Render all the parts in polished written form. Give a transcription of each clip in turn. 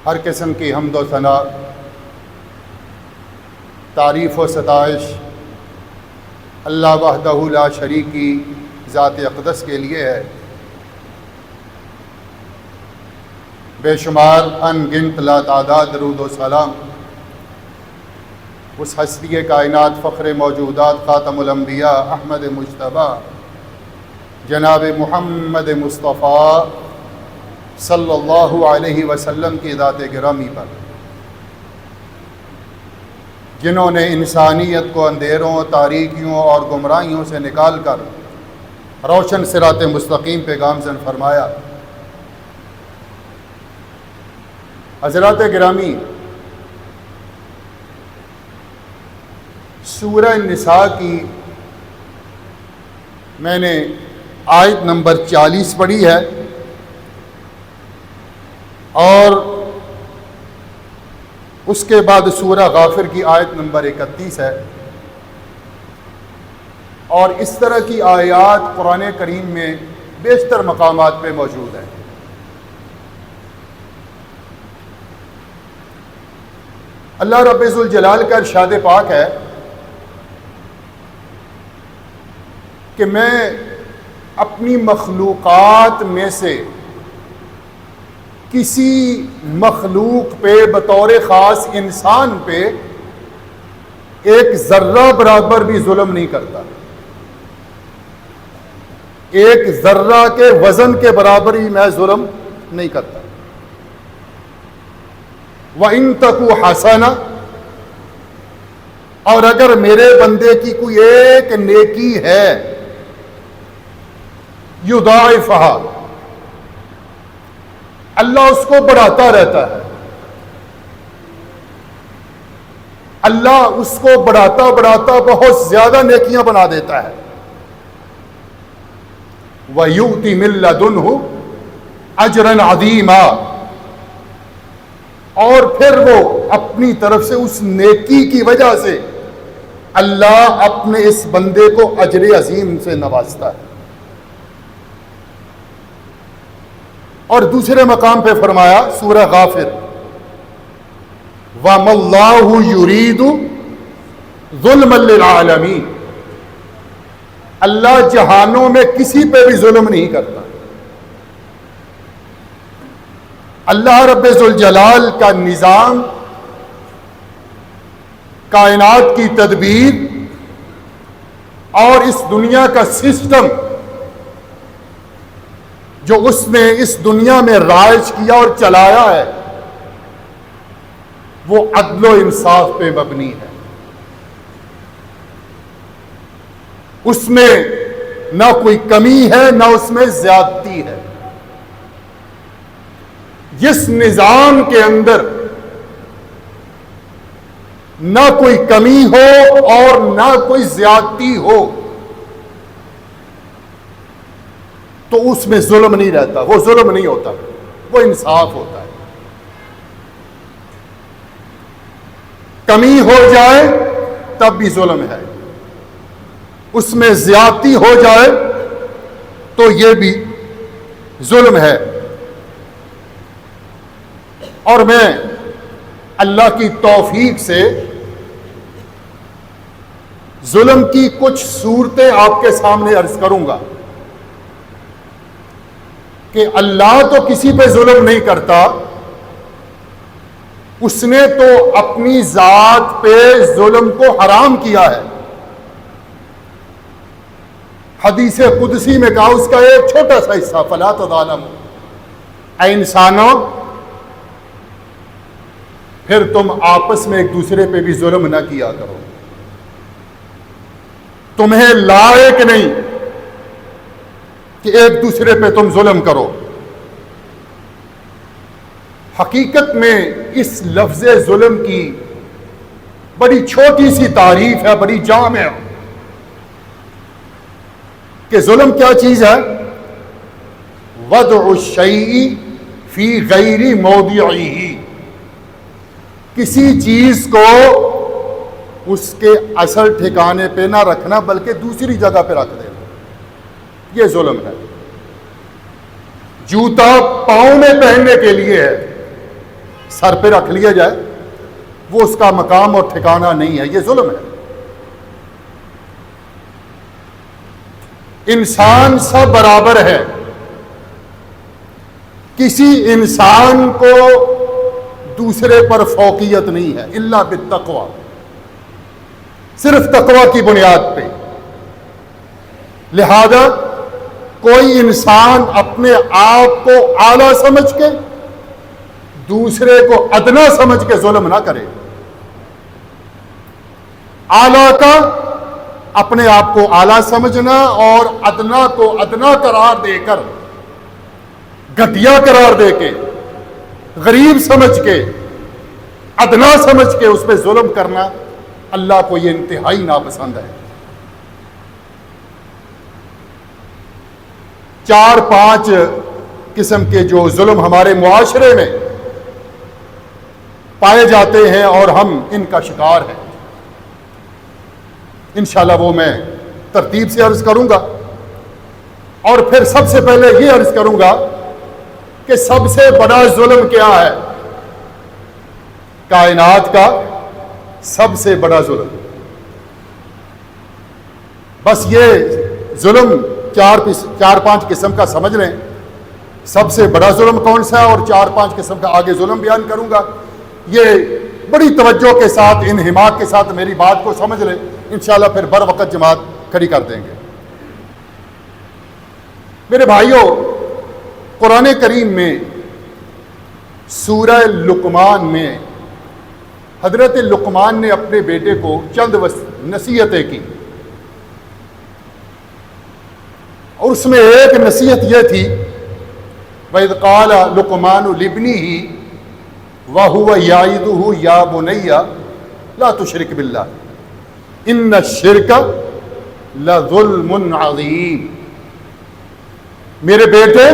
ہر قسم کی حمد و ثنا، تعریف و ستائش اللہ وحدہ لا شریک کی ذات اقدس کے لیے ہے۔ بے شمار ان گنت لا تعداد درود و سلام اس ہستی کائنات، فخر موجودات، خاتم الانبیاء، احمد مجتبیٰ، جناب محمد مصطفیٰ صلی اللہ علیہ وسلم کی ذات گرامی پر، جنہوں نے انسانیت کو اندھیروں، تاریکیوں اور گمراہیوں سے نکال کر روشن صراط مستقیم پہ گامزن فرمایا۔ حضرات گرامی، سورہ النساء کی میں نے آیت نمبر 40 پڑھی ہے اور اس کے بعد سورہ غافر کی آیت نمبر 31 ہے، اور اس طرح کی آیات قرآن کریم میں بیشتر مقامات پہ موجود ہیں۔ اللہ رب ذوالجلال کا ارشاد پاک ہے کہ میں اپنی مخلوقات میں سے کسی مخلوق پہ بطور خاص انسان پہ ایک ذرہ برابر بھی ظلم نہیں کرتا، ایک ذرہ کے وزن کے برابر ہی میں ظلم نہیں کرتا۔ وَإِن تَكُ حَسَنَةً، اور اگر میرے بندے کی کوئی ایک نیکی ہے، يُضَاعِفْهَا، اللہ اس کو بڑھاتا رہتا ہے، اللہ اس کو بڑھاتا بڑھاتا بہت زیادہ نیکیاں بنا دیتا ہے۔ وَيُؤْتِ مِن لَّدُنْهُ أَجْرًا عَظِيمًا، اور پھر وہ اپنی طرف سے اس نیکی کی وجہ سے اللہ اپنے اس بندے کو اجر عظیم سے نوازتا ہے۔ اور دوسرے مقام پہ فرمایا سورہ غافر، وَمَا اللَّهُ يُرِيدُ ظُلْمًا لِلْعَالَمِينَ، اللہ جہانوں میں کسی پہ بھی ظلم نہیں کرتا۔ اللہ رب ذوالجلال کا نظام، کائنات کی تدبیر اور اس دنیا کا سسٹم جو اس نے اس دنیا میں رائج کیا اور چلایا ہے، وہ عدل و انصاف پہ مبنی ہے۔ اس میں نہ کوئی کمی ہے نہ اس میں زیادتی ہے۔ جس نظام کے اندر نہ کوئی کمی ہو اور نہ کوئی زیادتی ہو تو اس میں ظلم نہیں رہتا، وہ ظلم نہیں ہوتا، وہ انصاف ہوتا ہے۔ کمی ہو جائے تب بھی ظلم ہے، اس میں زیادتی ہو جائے تو یہ بھی ظلم ہے۔ اور میں اللہ کی توفیق سے ظلم کی کچھ صورتیں آپ کے سامنے عرض کروں گا کہ اللہ تو کسی پہ ظلم نہیں کرتا، اس نے تو اپنی ذات پہ ظلم کو حرام کیا ہے۔ حدیث قدسی میں کہا، اس کا ایک چھوٹا سا حصہ، فَلَا تَظَالِمُوا، اے انسانوں پھر تم آپس میں ایک دوسرے پہ بھی ظلم نہ کیا کرو، تمہیں لائق نہیں کہ ایک دوسرے پہ تم ظلم کرو۔ حقیقت میں اس لفظ ظلم کی بڑی چھوٹی سی تعریف ہے، بڑی جامع، کہ ظلم کیا چیز ہے؟ وضع الشیء فی غیر موضعہ، کسی چیز کو اس کے اصل ٹھکانے پہ نہ رکھنا بلکہ دوسری جگہ پہ رکھ دینا، یہ ظلم ہے۔ جوتا پاؤں میں پہننے کے لیے ہے، سر پہ رکھ لیا جائے، وہ اس کا مقام اور ٹھکانہ نہیں ہے، یہ ظلم ہے۔ انسان سب برابر ہے، کسی انسان کو دوسرے پر فوقیت نہیں ہے الا بالتقوی، صرف تقوی کی بنیاد پہ۔ لہذا کوئی انسان اپنے آپ کو اعلیٰ سمجھ کے دوسرے کو ادنا سمجھ کے ظلم نہ کرے۔ اعلیٰ کا اپنے آپ کو اعلیٰ سمجھنا اور ادنا کو ادنا قرار دے کر، گھٹیا قرار دے کے، غریب سمجھ کے، ادنا سمجھ کے اس پہ ظلم کرنا اللہ کو یہ انتہائی ناپسند ہے۔ 4-5 قسم کے جو ظلم ہمارے معاشرے میں پائے جاتے ہیں اور ہم ان کا شکار ہیں، انشاءاللہ وہ میں ترتیب سے عرض کروں گا، اور پھر سب سے پہلے یہ عرض کروں گا کہ سب سے بڑا ظلم کیا ہے؟ کائنات کا سب سے بڑا ظلم، بس یہ ظلم 4-5 قسم کا سمجھ لیں۔ سب سے بڑا ظلم کون سا ہے اور 4-5 قسم کا آگے ظلم بیان کروں گا، یہ بڑی توجہ کے ساتھ، انہماک کے ساتھ میری بات کو سمجھ لیں، انشاءاللہ پھر بر وقت جماعت کھڑی کر دیں گے۔ میرے بھائیوں، قرآن کریم میں سورہ لقمان میں حضرت لقمان نے اپنے بیٹے کو چند نصیحتیں کی، اور اس میں ایک نصیحت یہ تھی، وَإِذْ قَالَ لُقْمَانُ لِابْنِهِ وَهُوَ يَعِظُهُ يَا بُنَيَّ لَا تُشْرِكْ بِاللَّهِ إِنَّ الشِّرْكَ لَظُلْمٌ عَظِيمٌ۔ میرے بیٹے،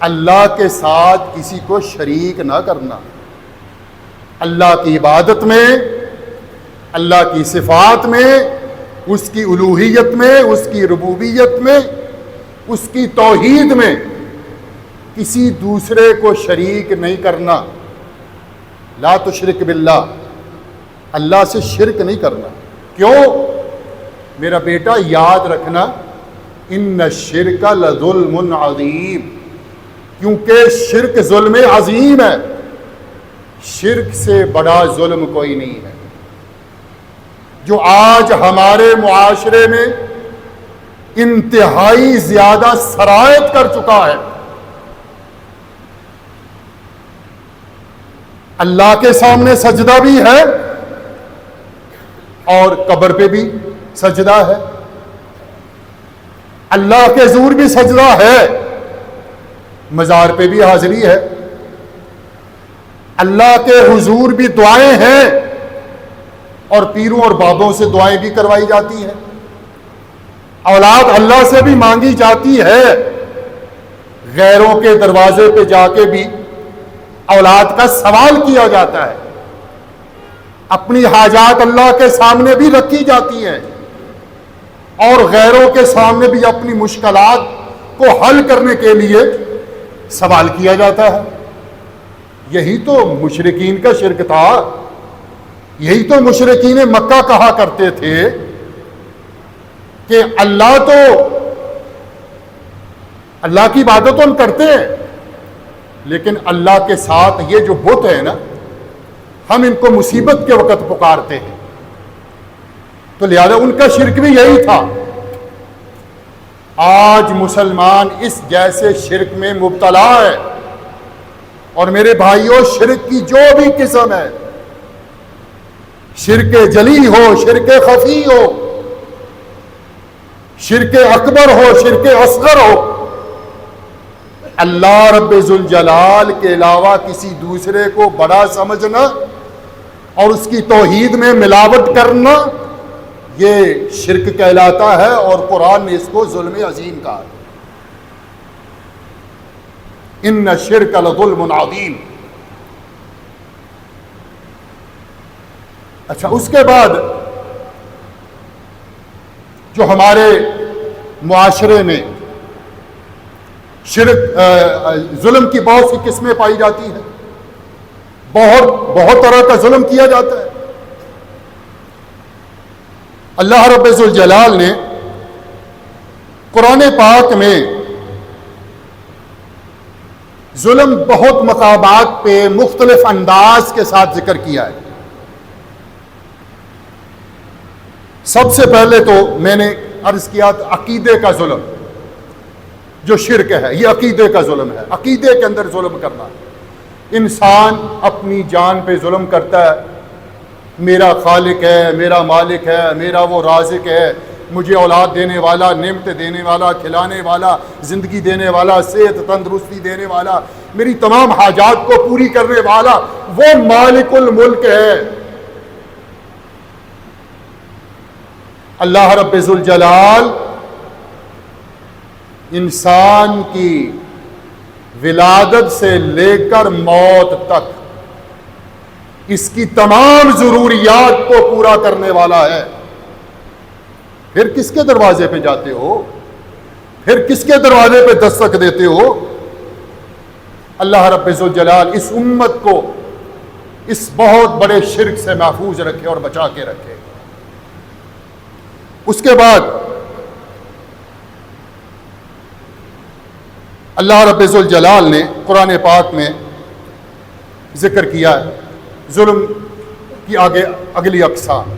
اللہ کے ساتھ کسی کو شریک نہ کرنا، اللہ کی عبادت میں، اللہ کی صفات میں، اس کی الوہیت میں، اس کی ربوبیت میں، اس کی توحید میں کسی دوسرے کو شریک نہیں کرنا۔ لا تشرک باللہ، اللہ سے شرک نہیں کرنا۔ کیوں؟ میرا بیٹا یاد رکھنا، ان الشرک لظلم عظیم، کیونکہ شرک ظلم عظیم ہے، شرک سے بڑا ظلم کوئی نہیں ہے۔ جو آج ہمارے معاشرے میں انتہائی زیادہ سرایت کر چکا ہے، اللہ کے سامنے سجدہ بھی ہے اور قبر پہ بھی سجدہ ہے، اللہ کے حضور بھی سجدہ ہے، مزار پہ بھی حاضری ہے، اللہ کے حضور بھی دعائیں ہیں، اور پیروں اور بابوں سے دعائیں بھی کروائی جاتی ہیں، اولاد اللہ سے بھی مانگی جاتی ہے، غیروں کے دروازے پہ جا کے بھی اولاد کا سوال کیا جاتا ہے، اپنی حاجات اللہ کے سامنے بھی رکھی جاتی ہیں، اور غیروں کے سامنے بھی اپنی مشکلات کو حل کرنے کے لیے سوال کیا جاتا ہے۔ یہی تو مشرکین کا شرک تھا، یہی تو مشرکین مکہ کہا کرتے تھے کہ اللہ کی عبادت ہم کرتے ہیں، لیکن اللہ کے ساتھ یہ جو بت ہے نا، ہم ان کو مصیبت کے وقت پکارتے ہیں، تو لہذا ان کا شرک بھی یہی تھا۔ آج مسلمان اس جیسے شرک میں مبتلا ہے، اور میرے بھائیوں، شرک کی جو بھی قسم ہے، شرک جلی ہو، شرک خفی ہو، شرک اکبر ہو، شرک اصغر ہو، اللہ رب ذوالجلال کے علاوہ کسی دوسرے کو بڑا سمجھنا اور اس کی توحید میں ملاوٹ کرنا، یہ شرک کہلاتا ہے، اور قرآن نے اس کو ظلم عظیم کہا۔ ان الشرک لظلم عظیم۔ اچھا، اس کے بعد جو ہمارے معاشرے میں ظلم کی بہت سی قسمیں پائی جاتی ہیں، بہت طرح کا ظلم کیا جاتا ہے۔ اللہ رب ذوالجلال نے قرآن پاک میں ظلم بہت مقامات پہ مختلف انداز کے ساتھ ذکر کیا ہے۔ سب سے پہلے تو میں نے عرض کیا عقیدے کا ظلم جو شرک ہے، یہ عقیدے کا ظلم ہے، عقیدے کے اندر ظلم کرنا۔ انسان اپنی جان پہ ظلم کرتا ہے، میرا خالق ہے، میرا مالک ہے، میرا وہ رازق ہے، مجھے اولاد دینے والا، نعمت دینے والا، کھلانے والا، زندگی دینے والا، صحت تندرستی دینے والا، میری تمام حاجات کو پوری کرنے والا وہ مالک الملک ہے۔ اللہ رب ذوالجلال انسان کی ولادت سے لے کر موت تک اس کی تمام ضروریات کو پورا کرنے والا ہے۔ پھر کس کے دروازے پہ جاتے ہو؟ پھر کس کے دروازے پہ دستک دیتے ہو؟ اللہ رب ذوالجلال اس امت کو اس بہت بڑے شرک سے محفوظ رکھے اور بچا کے رکھے۔ اس کے بعد اللہ رب ذوالجلال نے قرآن پاک میں ذکر کیا ہے ظلم کی اگلی اقسام۔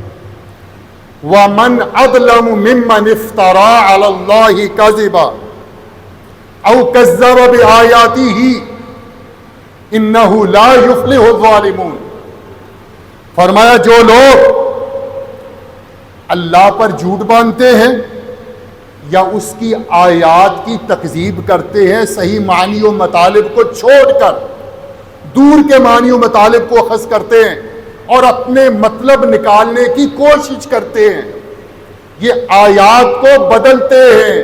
وَمَنْ أَظْلَمُ مِمَّنِ افْتَرَىٰ عَلَى اللَّهِ كَذِبًا أَوْ كَذَّبَ بِآيَاتِهِ إِنَّهُ لَا يُفْلِحُ الظَّالِمُونَ۔ فرمایا جو لوگ اللہ پر جھوٹ باندھتے ہیں یا اس کی آیات کی تکذیب کرتے ہیں، صحیح معنی و مطالب کو چھوڑ کر دور کے معنی و مطالب کو اخذ کرتے ہیں اور اپنے مطلب نکالنے کی کوشش کرتے ہیں، یہ آیات کو بدلتے ہیں،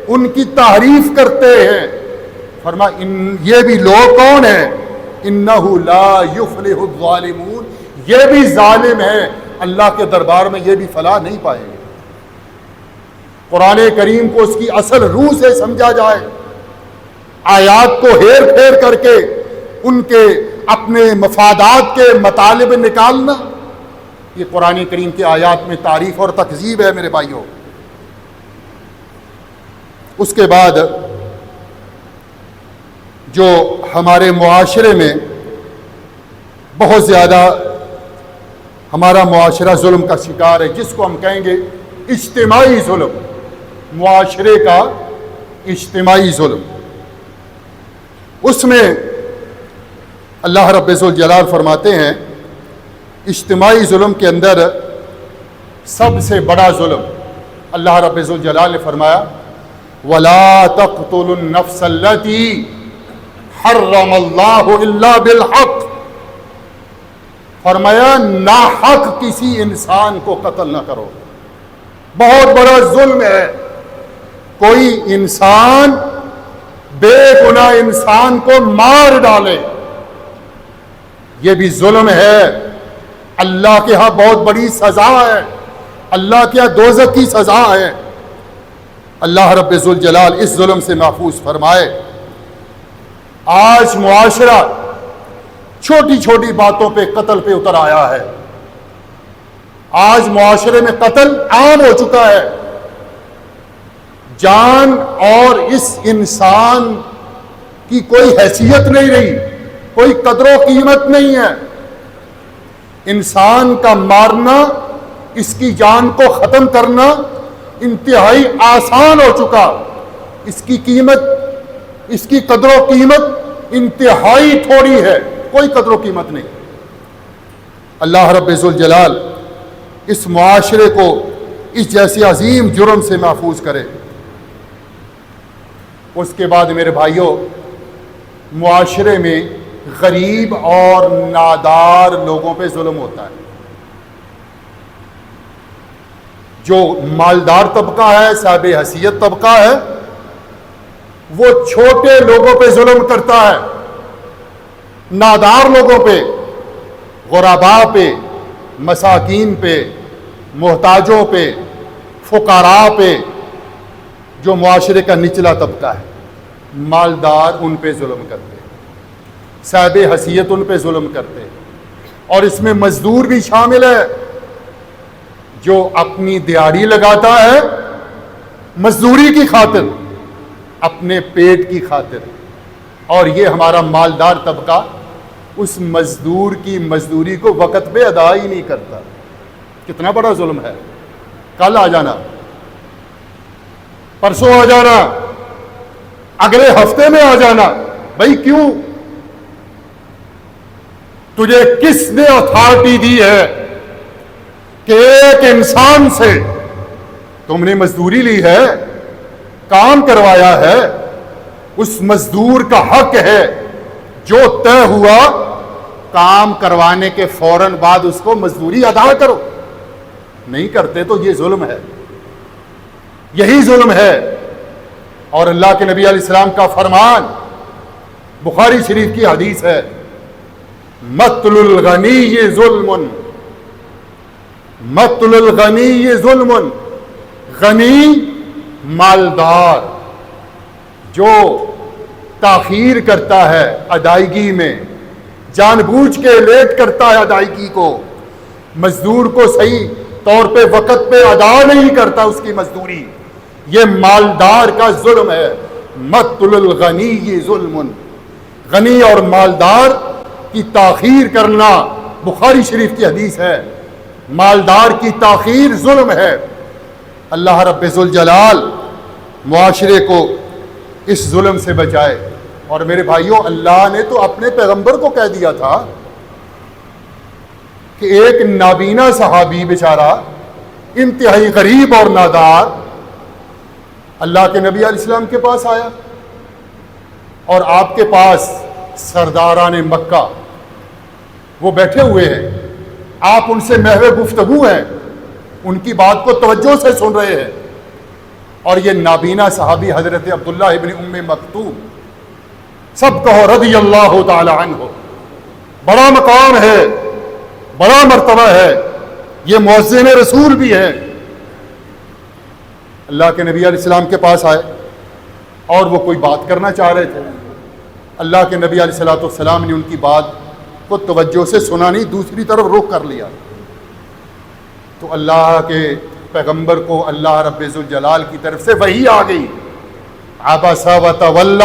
ان کی تحریف کرتے ہیں، فرمایا یہ بھی لوگ کون ہیں؟ انہ لا یفلح الظالمون، یہ بھی ظالم ہیں، اللہ کے دربار میں یہ بھی فلاح نہیں پائیں گے۔ قرآن کریم کو اس کی اصل روح سے سمجھا جائے، آیات کو ہیر پھیر کر کے ان کے اپنے مفادات کے مطالب نکالنا، یہ قرآن کریم کی آیات میں تعریف اور تکذیب ہے میرے بھائیوں۔ اس کے بعد جو ہمارے معاشرے میں بہت زیادہ ہمارا معاشرہ ظلم کا شکار ہے، جس کو ہم کہیں گے اجتماعی ظلم، معاشرے کا اجتماعی ظلم، اس میں اللہ رب ذوالجلال فرماتے ہیں اجتماعی ظلم کے اندر سب سے بڑا ظلم اللہ رب ذوالجلال نے فرمایا وَلَا تَقْتُلُوا النَّفْسَ الَّتِي حَرَّمَ اللَّهُ إِلَّا بِالْحَقِّ، فرمایا ناحق کسی انسان کو قتل نہ کرو، بہت بڑا ظلم ہے۔ کوئی انسان بے گناہ انسان کو مار ڈالے، یہ بھی ظلم ہے، اللہ کے ہاں بہت بڑی سزا ہے، اللہ کے ہاں دوزخ کی سزا ہے۔ اللہ رب ذوالجلال اس ظلم سے محفوظ فرمائے۔ آج معاشرہ چھوٹی چھوٹی باتوں پہ قتل پہ اتر آیا ہے، آج معاشرے میں قتل عام ہو چکا ہے، جان اور اس انسان کی کوئی حیثیت نہیں رہی، کوئی قدر و قیمت نہیں ہے۔ انسان کا مارنا، اس کی جان کو ختم کرنا انتہائی آسان ہو چکا، اس کی قیمت، اس کی قدر و قیمت انتہائی تھوڑی ہے، کوئی قدر و قیمت نہیں۔ اللہ رب ذوالجلال اس معاشرے کو اس جیسے عظیم جرم سے محفوظ کرے۔ اس کے بعد میرے بھائیوں، معاشرے میں غریب اور نادار لوگوں پہ ظلم ہوتا ہے۔ جو مالدار طبقہ ہے، صاحب حیثیت طبقہ ہے، وہ چھوٹے لوگوں پہ ظلم کرتا ہے، نادار لوگوں پہ، غرباء پہ، مساکین پہ، محتاجوں پہ، فقراء پہ، جو معاشرے کا نچلا طبقہ ہے، مالدار ان پہ ظلم کرتے ہیں۔ صاحب حیثیت ان پہ ظلم کرتے ہیں. اور اس میں مزدور بھی شامل ہے جو اپنی دیہڑی لگاتا ہے مزدوری کی خاطر، اپنے پیٹ کی خاطر، اور یہ ہمارا مالدار طبقہ اس مزدور کی مزدوری کو وقت پہ ادا ہی نہیں کرتا. کتنا بڑا ظلم ہے. کل آ جانا، پرسوں آ جانا، اگلے ہفتے میں آ جانا. بھائی کیوں؟ تجھے کس نے اتھارٹی دی ہے کہ ایک انسان سے تم نے مزدوری لی ہے، کام کروایا ہے، اس مزدور کا حق ہے جو طے ہوا کام کروانے کے فوراً بعد اس کو مزدوری ادا کرو. نہیں کرتے تو یہ ظلم ہے، یہی ظلم ہے. اور اللہ کے نبی علیہ السلام کا فرمان بخاری شریف کی حدیث ہے، مطل الغنی ظلم، مطل الغنی ظلم. غنی مالدار جو تاخیر کرتا ہے ادائیگی میں، جان بوجھ کے لیٹ کرتا ہے ادائیگی کو، مزدور کو صحیح طور پہ وقت پہ ادا نہیں کرتا اس کی مزدوری، یہ مالدار کا ظلم ہے. مطل الغنی ظلم. غنی اور مالدار کی تاخیر کرنا بخاری شریف کی حدیث ہے، مالدار کی تاخیر ظلم ہے. اللہ رب ذوالجلال معاشرے کو اس ظلم سے بچائے. اور میرے بھائیوں، اللہ نے تو اپنے پیغمبر کو کہہ دیا تھا کہ ایک نابینا صحابی بیچارہ انتہائی غریب اور نادار اللہ کے نبی علیہ السلام کے پاس آیا، اور آپ کے پاس سرداران مکہ وہ بیٹھے ہوئے ہیں، آپ ان سے محو گفتگو ہیں، ان کی بات کو توجہ سے سن رہے ہیں. اور یہ نابینا صحابی حضرت عبداللہ ابن ام مکتوم، سب کہو رضی اللہ تعالی عنہ، بڑا مقام ہے، بڑا مرتبہ ہے، یہ مؤذن رسول بھی ہے. اللہ کے نبی علیہ السلام کے پاس آئے اور وہ کوئی بات کرنا چاہ رہے تھے. اللہ کے نبی علیہ السلام نے ان کی بات کو توجہ سے سنا نہیں، دوسری طرف رخ کر لیا. تو اللہ کے پیغمبر کو اللہ رب ذوالجلال کی طرف سے وحی آ گئی، عبس وتولی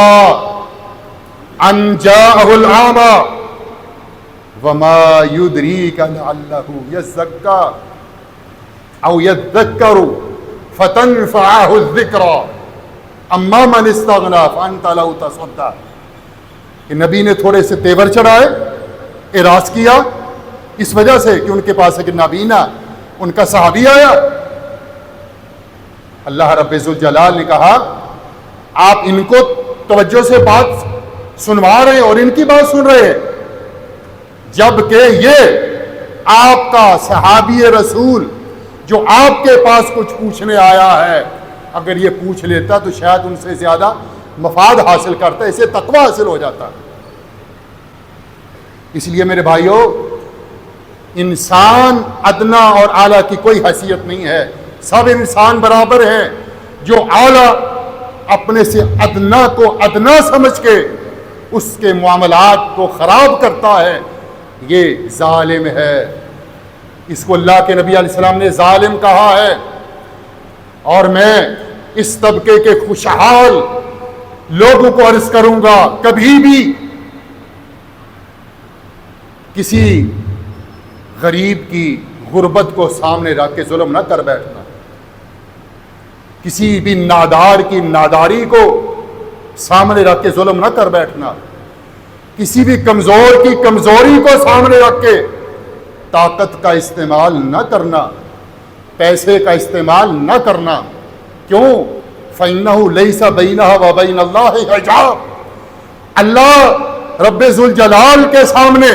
ان جاءہ الاعمی وما یدریک لعلہ یزکا او یذکر فتنفعہ الذکری اما من استغنی فانت لہ تصدی. کہ نبی نے تھوڑے سے تیور چڑھائے، اعراض کیا، اس وجہ سے کہ ان کے پاس ایک نابینا ان کا صحابی آیا. اللہ رب ذوالجلال نے کہا آپ ان کو توجہ سے بات سنوا رہے ہیں اور ان کی بات سن رہے ہیں، جبکہ یہ آپ کا صحابی رسول جو آپ کے پاس کچھ پوچھنے آیا ہے، اگر یہ پوچھ لیتا تو شاید ان سے زیادہ مفاد حاصل کرتا، اسے تقوی حاصل ہو جاتا. اس لیے میرے بھائیوں، انسان ادنا اور اعلیٰ کی کوئی حیثیت نہیں ہے، سب انسان برابر ہیں. جو اعلیٰ اپنے سے ادنا کو ادنا سمجھ کے اس کے معاملات کو خراب کرتا ہے، یہ ظالم ہے. اس کو اللہ کے نبی علیہ السلام نے ظالم کہا ہے. اور میں اس طبقے کے خوشحال لوگوں کو عرض کروں گا، کبھی بھی کسی غریب کی غربت کو سامنے رکھ کے ظلم نہ کر بیٹھنا، کسی بھی نادار کی ناداری کو سامنے رکھ کے ظلم نہ کر بیٹھنا، کسی بھی کمزور کی کمزوری کو سامنے رکھ کے طاقت کا استعمال نہ کرنا، پیسے کا استعمال نہ کرنا. کیوں؟ فَإِنَّهُ لَيْسَ بَيْنَهَا وَبَيْنَ اللَّهِ حِجَابٌ. اللہ رب ذوالجلال کے سامنے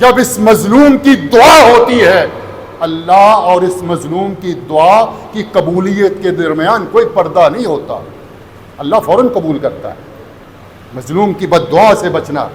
جب اس مظلوم کی دعا ہوتی ہے، اللہ اور اس مظلوم کی دعا کی قبولیت کے درمیان کوئی پردہ نہیں ہوتا، اللہ فوراً قبول کرتا ہے. مظلوم کی بد دعا سے بچنا